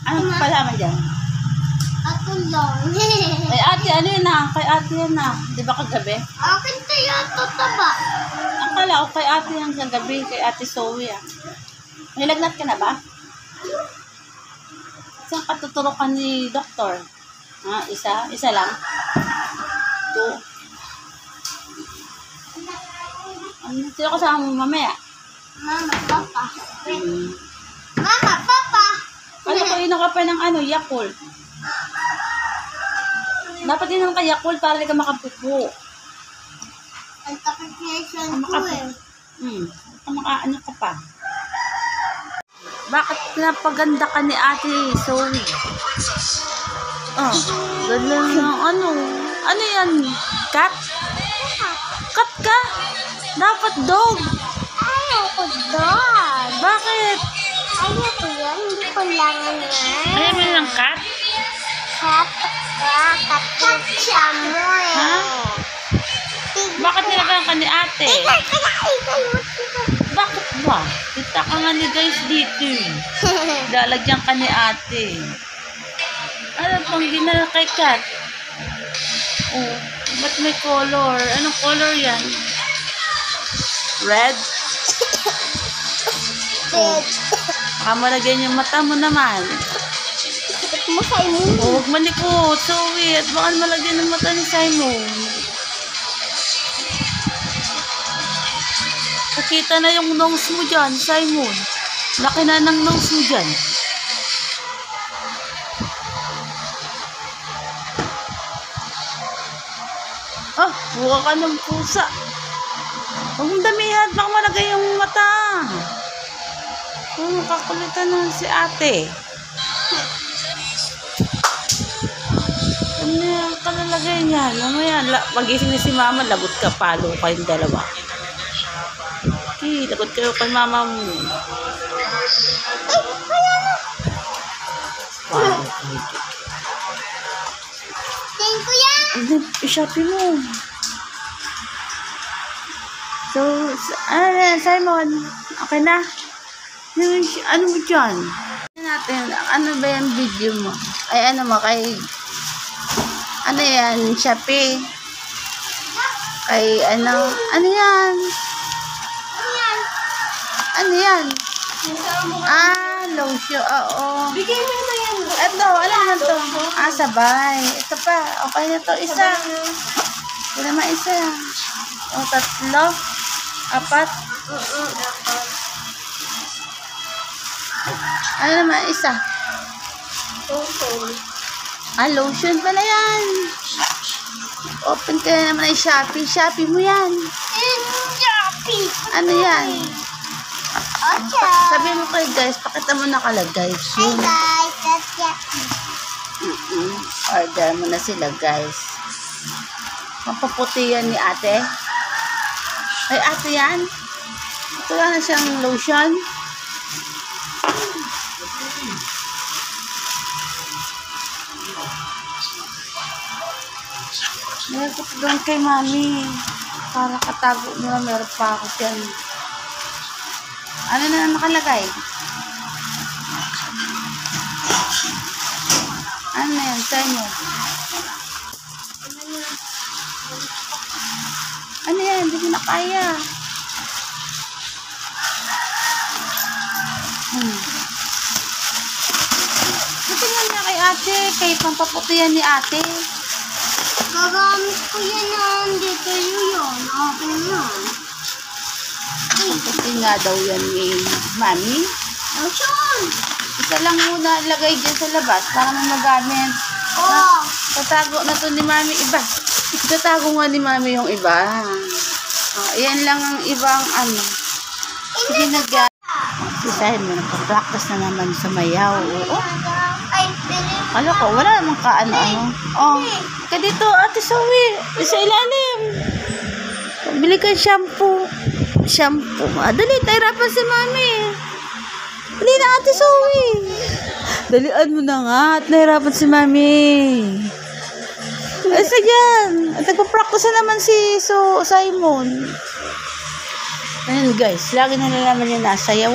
Ano palaman dyan? Ako lang. Ay ate, ano yun na? Kay ate yan na. Di ba kagabi? Akin tayo tataba. Akala ko kay ate yan kagabi. Kay ate Zoe ah. Nilagnat ka na ba? Saan katuturokan ni doktor? Ha? Isa? Isa lang? 2. Sino kasama mo mamaya? Mama, papa. Hmm. Mama, papa. Ano ko inom ka pa ng ano? Yakult. Dapat inom ka Yakult para di ka makapupo. Ang takot niya siya ko eh. Ano ka pa? Bakit napaganda ka ni Ate Zoe? Oh, ganun yung ano. Ano yan? Cat? Cat ka? Dapat dog. Ayoko dog. Bakit? Ayoko yan. Hindi ko lang yan. Ayaw mo ng cat? Kat siya mo eh. Ha? Bakit nilagyan ka ni ate? Bakit ba? Kita ka nga ni guys dito eh. Lalagyan ka ni ate. Ano pang ginala kay cat? Oh, ba't may color? Anong color yan? Red? Red. Baka malagyan yung mata mo naman. Mo Simon. Oh, huwag malikot. Zoe, at baka malagyan ng mata ni Simon. Nakita na yung nose mo dyan, Simon. Laki na ng nose mo dyan. Ah, buka ka ng pusa. Huwag mong damihan, baka malagay yung mata. Oh, kakulitan na si ate. Ano yan, kalalagay niya. Mamaya, pag-ising na si mama, lagot ka, palo kayong dalawa. Okay, lagot kayo kay mama mo. Palo kayo. Tingin ko yan. I-shopee mo. So, ano yan, Simon? Okay na? Ano mo dyan? Natin, ano ba yung video mo? Ay, ano mo, kay... Ano yan? Shopee? Kay ano? Ano yan? Ano yan? Ah, lotion. Oo. Bigay mo na yan. Ito, alam mo to. Ah, sabay. Ito pa. Okay na to. Isa. Ito naman isa. O, 3. 4. Ano naman isa? Ah, lotion pala yan. Open ka na naman ay Shopee. Shopee mo yan. Shopee. Ano yan? Okay. Sabi mo kay guys, pakita mo nakalagay. Hi guys, that's Shopee. Order mo na sila guys. Mapaputi yan ni ate. Ay ate yan. Ito lang na siyang lotion. Meron ko doon kay mami. Para katago mo na meron pa ako dyan. Ano na nakalagay? Ano na yan? Simon? Ano yan? Hindi ko na kaya. Natingnan na kay ate. Kay pampaputihan ni ate. Gagamit ko yan dito yun. Okay yan. Pampaputi nga daw yan ni mami. Lotion. Isa lang muna lagay dyan sa labas para may magamit. Oh. Tatago na to ni mami iba. Tatago nga ni mami yung iba. Yan lang ang ibang ano. Sige na guys. Si Simon, nagpa-practice na naman sa mayaw. Oo. Ay, pili. Kala ko, wala namang kaano-ano. Oh, ka dito, Ate Zoe. Sa ilalim. Bili ka shampoo. Shampoo. Dali, tahirapan si mami. Dali na, Ate Zoe. Dalian mo na nga at nahirapan si mami. Ay, sagyan. At nagpa-practice na naman si Simon. Ayan guys, lagi na nalaman niya nasayaw.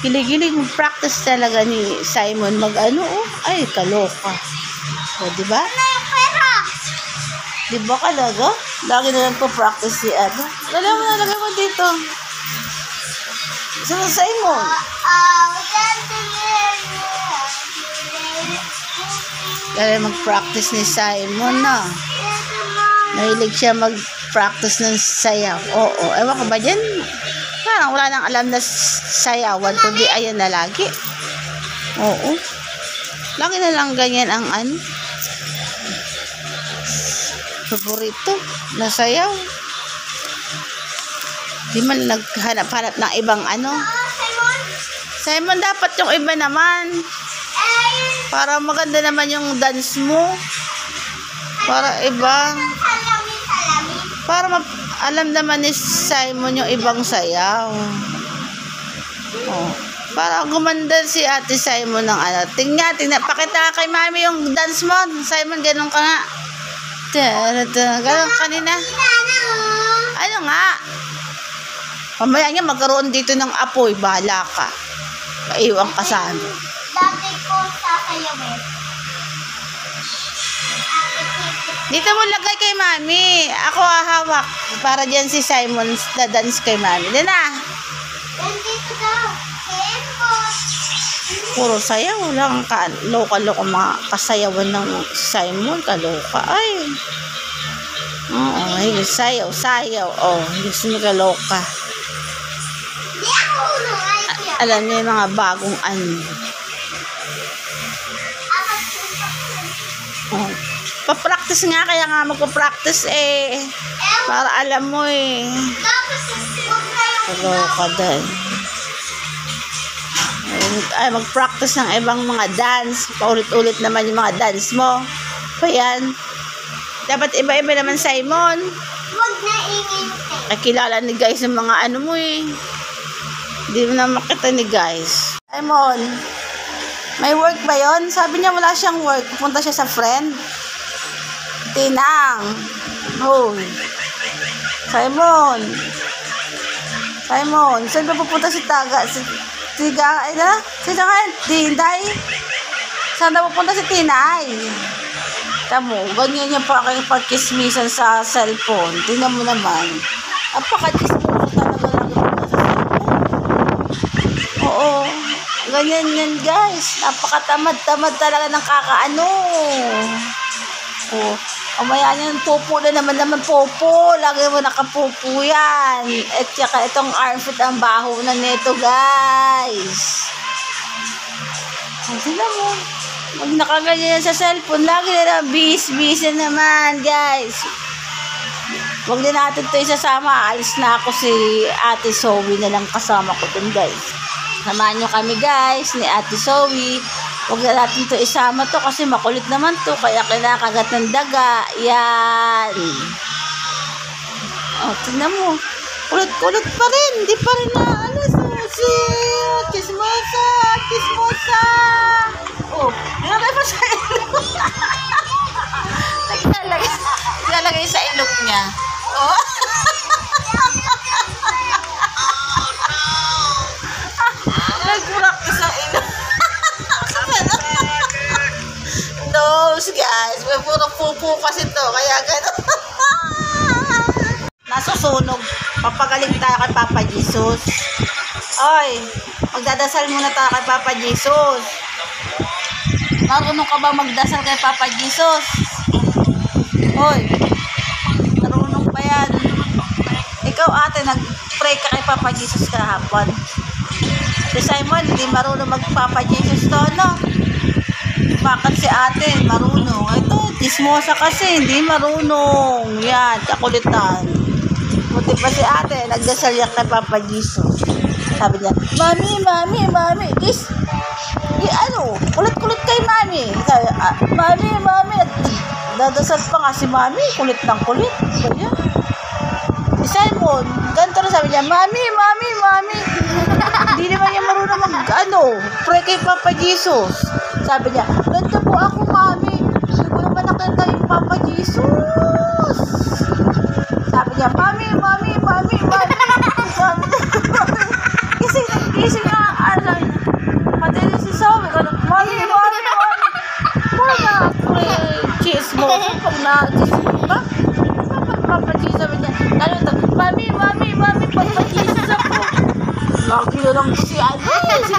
Gilig-gilig practice talaga ni Simon mag-ano, oh. Ay, kaloka. O, diba? Ano yung pera? Diba talaga? Lagi na lang po-practice si ano. Nalagay mo dito. Sa Simon. Kaya mag-practice ni Simon na. Mahilig siya mag-practice ng sayaw. Oo. Ewan ko ba dyan? Parang wala nang alam na sayawan. Kundi ayan na lagi. Oo. Lagi na lang ganyan ang ano. Favorito na sayaw. Di man naghanap-hanap ng ibang ano. Simon, dapat yung iba naman. Para maganda naman yung dance mo. Para iba. Para alam naman ni Simon yung ibang sayaw. Oh. Para gumanda si Ate Simon ng ano. Tingnan. Pakita kay Mami yung dance mo. Simon, ganun ka nga. Ganun kanina. Ano nga? Mamaya niya magkaroon dito ng apoy. Bahala ka. Maiwan ka sa ano. Dati ko sasayawin. Dito mo lagay kay Mami. Ako hahawak. Para dyan si Simon dance kay Mami. Dito na. Dito daw. Puro sayaw lang. Loka-loka mga kasayawan ng Simon. Kaloka. Ay. Oo. Sayaw. Oh. Gusto mo kaloka. Di ako unang idea. Alam niyo yung mga bagong ano. Oh. Pa-practice nga. Kaya nga magpa-practice eh. Para alam mo eh. Tapos huwag na yung Kaloka din. Ay, mag-practice ng ibang mga dance. Paulit-ulit naman yung mga dance mo. Pa yan. Dapat iba-iba naman, Simon. Huwag na ingintay. Ay, kilala ni guys yung mga ano mo eh. Hindi mo na makita ni guys. Simon, may work ba yon? Sabi niya wala siyang work. Pupunta siya sa friend. Tinang. Oh. Simon, saan ba pupunta si Taga? Tinday. Saan na pupunta si Tinay? Tamo, ganyan yung pagkismisan sa cellphone. Tingnan mo naman. Apaka-chismoso talaga lang pupunta sa cellphone. Oo. Ganyan yan, guys. Napakatamad-tamad talaga ng kakaano. Oo. Umaya niyan, popo na naman popo. Lagi mo nakapopo yan. At saka itong armpit ang baho na nito, guys. Tingnan mo. Pag nakaganyan sa cellphone, lagi na bis naman, guys. Huwag din natin ito isasama. Alis na ako si Ate Zoe na lang kasama ko dun, guys. Samahan nyo kami, guys, ni Ate Zoe. Huwag na natin ito isama to kasi makulit naman to. Kaya kinakagat ng daga. Yan. O, tingnan mo. Kulit-kulit pa rin. Hindi pa rin na si Chismosa. O, nilagay pa sa ilong. Nilagay sa ilong niya. O. Nag-practice ang ilong. Guys, may puro pupo kasi to, kaya gano'n. Nasusunog. Papagaling tayo kay Papa Jesus. Oy, magdadasal muna tayo kay Papa Jesus. Marunong ka ba magdasal kay Papa Jesus? Oy, marunong pa yan. Ikaw ate, nag-pray ka kay Papa Jesus kahapon. Si Simon, hindi marunong mag-Papa Jesus to, no? Bakit si ate marunong? Ito, chismosa kasi, hindi marunong. Yan, kakulitan. Buti pa si ate, nagdasal yan kay Papa Jesus. Sabi niya, Mami, kulit-kulit kay Mami. Sabi, Mami, dadasal pa nga si Mami, kulit ng kulit. Ganyan. Si Simon, ganito rin sabi niya, Mami. Hindi naman niya marunong pray kay Papa Jesus. Sabi niya, ganito po ako, Mami. Hindi ko naman nakita yung Papa Jesus. Sabi niya, Mami. Kasi nga, mami. Mga chismoso pag na-chismoso ba? Papachisa mo niya. Lalo ito, mami, pagpachisa ko. Lagi na lang si ano, si